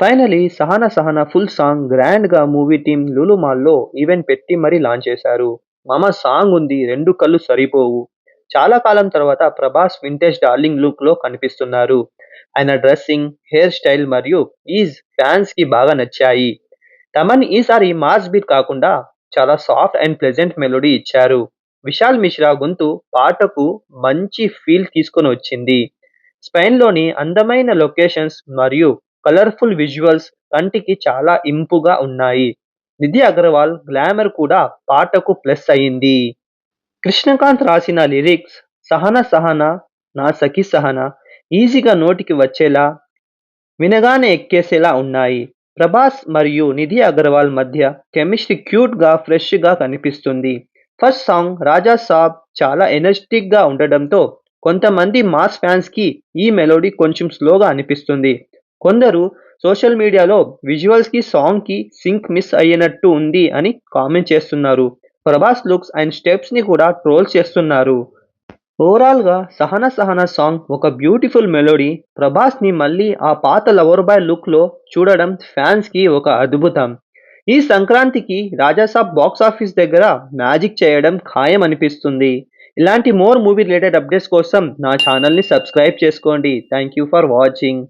Finally 'Sahana Sahana' full song గ్రాండ్‌గా movie team Lulu మాల్‌లో event పెట్టి మరీ లాంచ్ చేశారు. 'మామ సాంగ్ ఉంది 2 కళ్ళు సరిపోవు' చాలా కాలం తర్వాత ప్రభాస్ వింటేజ్ డార్లింగ్ లుక్‌లో కనిపిస్తున్నారు. ఆయన డ్రెస్సింగ్, హెయిర్ స్టైల్ మరియు ఫ్యాన్స్‌కి బాగా నచ్చాయి. తమన్ ఈసారి మాస్ బీట్ కాకుండా చాలా సాఫ్ట్ అండ్ ప్లెజెంట్ మెలోడీ ఇచ్చారు. విశాల్ మిశ్రా గొంతు పాటకు మంచి ఫీల్ తీసుకొనొచ్చింది. స్పెయిన్‌లోని అందమైన లొకేషన్స్ మరియు కలర్‌ఫుల్ విజువల్స్ కంటికి చాలా ఇంపుగా ఉన్నాయి. నిధి అగర్వాల్ గ్లామర్ కూడా పాటకు ప్లస్ అయింది. కృష్ణకాంత్ రాసిన లిరిక్స్ 'సహన సహన నా సఖి సహన' ఈజీగా నోటికి వచ్చేలా, వినగానే ఎక్కేసేలా ఉన్నాయి. ప్రభాస్ మరియు నిధి అగర్వాల్ మధ్య కెమిస్ట్రీ క్యూట్‌గా, ఫ్రెష్‌గా కనిపిస్తుంది. ఫస్ట్ సాంగ్ 'రాజా సాబ్' చాలా ఎనర్జిటిక్‌గా ఉండడంతో కొంతమంది మాస్ ఫ్యాన్స్‌కి ఈ మెలోడీ కొంచెం స్లోగా అనిపిస్తుంది. కొందరు సోషల్ మీడియాలో విజువల్స్‌కి, సాంగ్‌కి సింక్ మిస్ అయ్యినట్టు ఉంది అని కామెంట్ చేస్తున్నారు. ప్రభాస్ లుక్స్ అండ్ స్టెప్స్‌ని కూడా ట్రోల్ చేస్తున్నారు. ఓవరాల్‌గా 'సహన సహన' సాంగ్ ఒక బ్యూటిఫుల్ మెలోడీ. ప్రభాస్‌ని మళ్ళీ ఆ పాత లవర్ బాయ్ లుక్‌లో చూడడం ఫ్యాన్స్‌కి ఒక అద్భుతం. ఈ సంక్రాంతికి 'రాజాసాబ్' బాక్సాఫీస్ దగ్గర మ్యాజిక్ చేయడం ఖాయం అనిపిస్తుంది. ఇలాంటి మోర్ మూవీ రిలేటెడ్ అప్డేట్స్ కోసం నా ఛానల్‌ని సబ్స్క్రైబ్ చేసుకోండి. Thank you for watching.